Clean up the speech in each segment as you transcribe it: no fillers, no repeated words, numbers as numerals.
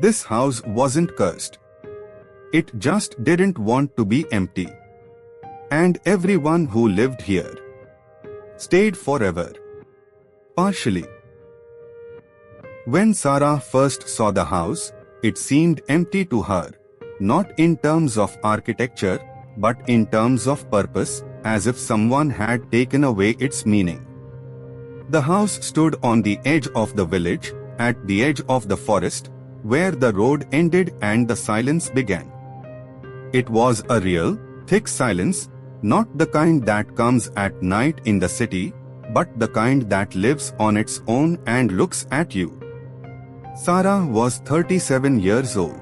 This house wasn't cursed. It just didn't want to be empty. And everyone who lived here stayed forever. Partially. When Sarah first saw the house, it seemed empty to her, not in terms of architecture, but in terms of purpose, as if someone had taken away its meaning. The house stood on the edge of the village, at the edge of the forest, where the road ended and the silence began. It was a real, thick silence, not the kind that comes at night in the city, but the kind that lives on its own and looks at you. Sarah was 37 years old.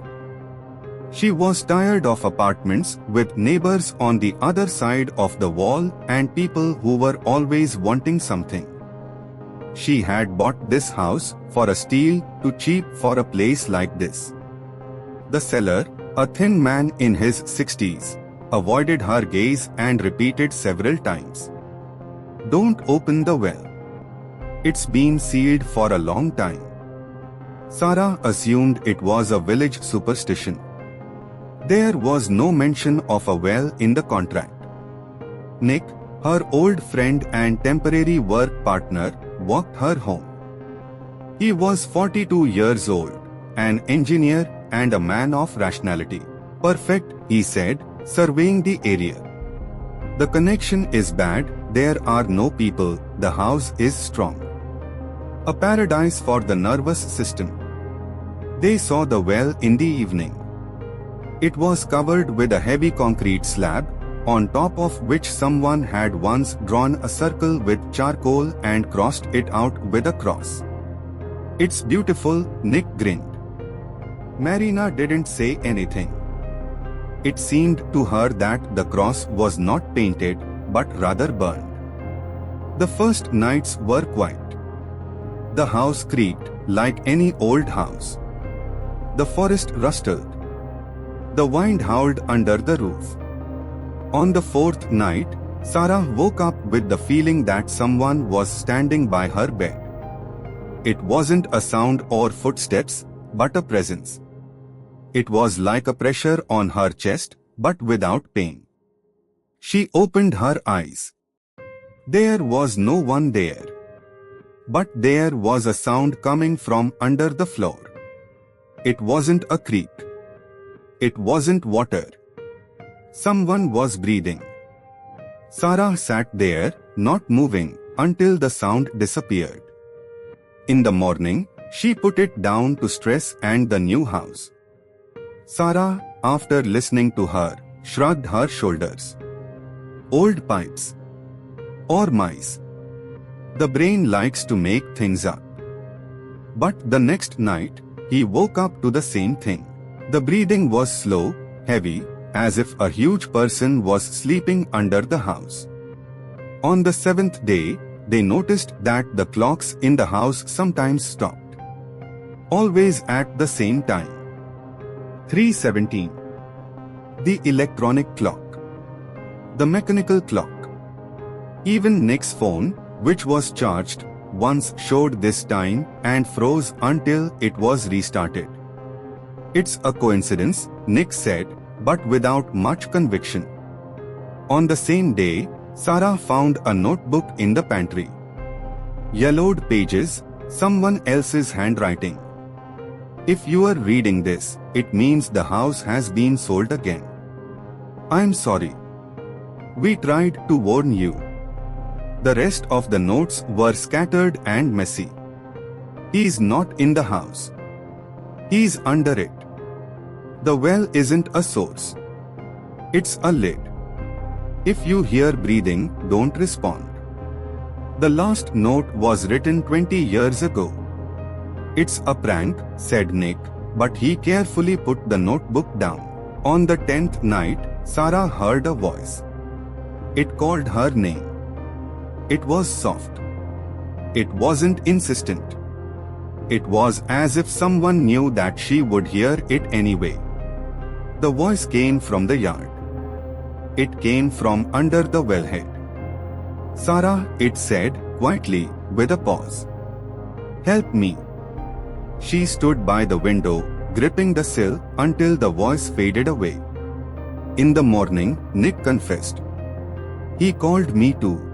She was tired of apartments with neighbors on the other side of the wall and people who were always wanting something. She had bought this house for a steal too cheap for a place like this. The seller, a thin man in his 60s, avoided her gaze and repeated several times, "Don't open the well. It's been sealed for a long time." Sarah assumed it was a village superstition. There was no mention of a well in the contract. Nick, her old friend and temporary work partner, walked her home. He was 42 years old, an engineer and a man of rationality. "Perfect," he said, surveying the area. "The connection is bad, there are no people, the house is strong. A paradise for the nervous system." They saw the well in the evening. It was covered with a heavy concrete slab, on top of which someone had once drawn a circle with charcoal and crossed it out with a cross. "It's beautiful," Nick grinned. Marina didn't say anything. It seemed to her that the cross was not painted, but rather burned. The first nights were quiet. The house creaked, like any old house. The forest rustled. The wind howled under the roof. On the fourth night, Sarah woke up with the feeling that someone was standing by her bed. It wasn't a sound or footsteps, but a presence. It was like a pressure on her chest, but without pain. She opened her eyes. There was no one there. But there was a sound coming from under the floor. It wasn't a creak. It wasn't water. Someone was breathing. Sarah sat there, not moving, until the sound disappeared. In the morning, she put it down to stress and the new house. Sarah, after listening to her, shrugged her shoulders. Old pipes. Or mice. The brain likes to make things up. But the next night, he woke up to the same thing. The breathing was slow, heavy, as if a huge person was sleeping under the house. On the seventh day, they noticed that the clocks in the house sometimes stopped. Always at the same time. 3:17. The electronic clock. The mechanical clock. Even Nick's phone, which was charged, once showed this time and froze until it was restarted. "It's a coincidence," Nick said, but without much conviction. On the same day, Sarah found a notebook in the pantry. Yellowed pages, someone else's handwriting. "If you are reading this, it means the house has been sold again. I'm sorry. We tried to warn you." The rest of the notes were scattered and messy. "He's not in the house. He's under it. The well isn't a source. It's a lid. If you hear breathing, don't respond." The last note was written 20 years ago. "It's a prank," said Nick, but he carefully put the notebook down. On the 10th night, Sarah heard a voice. It called her name. It was soft. It wasn't insistent. It was as if someone knew that she would hear it anyway. The voice came from the yard. It came from under the wellhead. Sarah, it said, quietly, with a pause. Help me. She stood by the window, gripping the sill until the voice faded away. In the morning, Nick confessed. He called me too.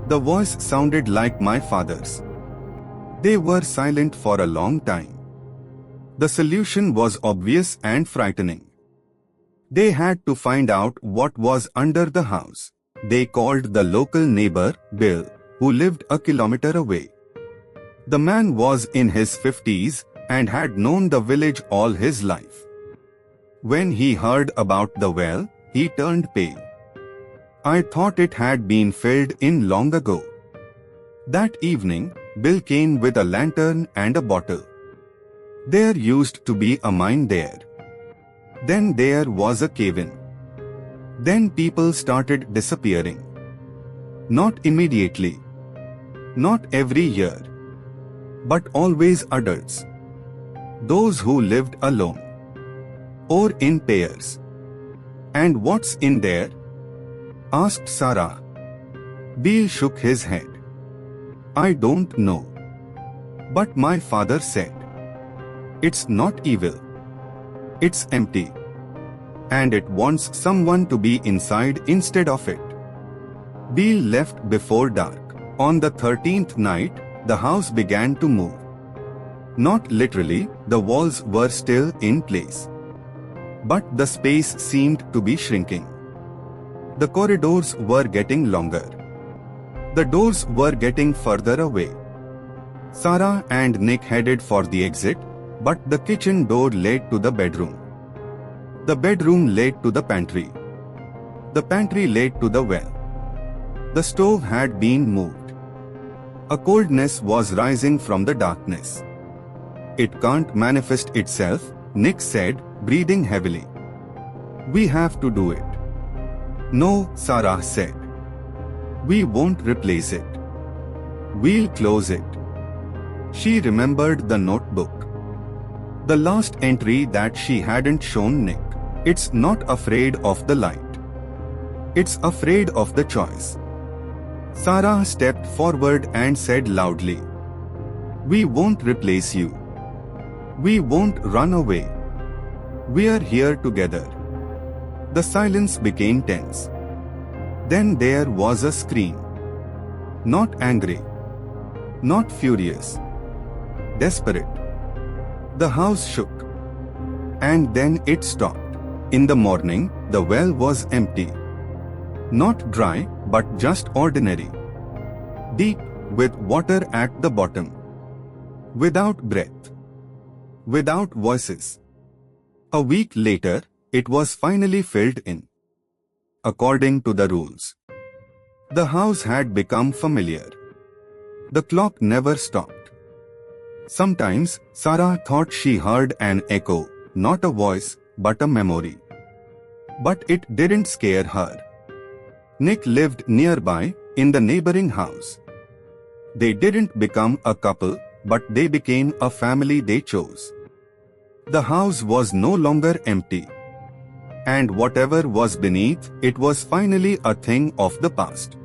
The voice sounded like my father's. They were silent for a long time. The solution was obvious and frightening. They had to find out what was under the house. They called the local neighbor, Bill, who lived a kilometer away. The man was in his 50s and had known the village all his life. When he heard about the well, he turned pale. I thought it had been filled in long ago. That evening, Bill came with a lantern and a bottle. There used to be a mine there. Then there was a cave-in. Then people started disappearing. Not immediately. Not every year. But always adults. Those who lived alone. Or in pairs. And what's in there? Asked Sarah. Bill shook his head. I don't know. But my father said. It's not evil. It's empty. And it wants someone to be inside instead of it. Bill left before dark. On the 13th night, the house began to move. Not literally, the walls were still in place. But the space seemed to be shrinking. The corridors were getting longer. The doors were getting further away. Sarah and Nick headed for the exit, but the kitchen door led to the bedroom. The bedroom led to the pantry. The pantry led to the well. The stove had been moved. A coldness was rising from the darkness. It can't manifest itself, Nick said, breathing heavily. We have to do it. No, Sarah said. We won't replace it. We'll close it. She remembered the notebook. The last entry that she hadn't shown Nick. It's not afraid of the light. It's afraid of the choice. Sarah stepped forward and said loudly. We won't replace you. We won't run away. We're here together. The silence became tense. Then there was a scream. Not angry. Not furious. Desperate. The house shook. And then it stopped. In the morning, the well was empty. Not dry, but just ordinary. Deep, with water at the bottom. Without breath. Without voices. A week later, it was finally filled in. According to the rules. The house had become familiar. The clock never stopped. Sometimes, Sarah thought she heard an echo, not a voice, but a memory. But it didn't scare her. Nick lived nearby, in the neighboring house. They didn't become a couple, but they became a family they chose. The house was no longer empty. And whatever was beneath, it was finally a thing of the past.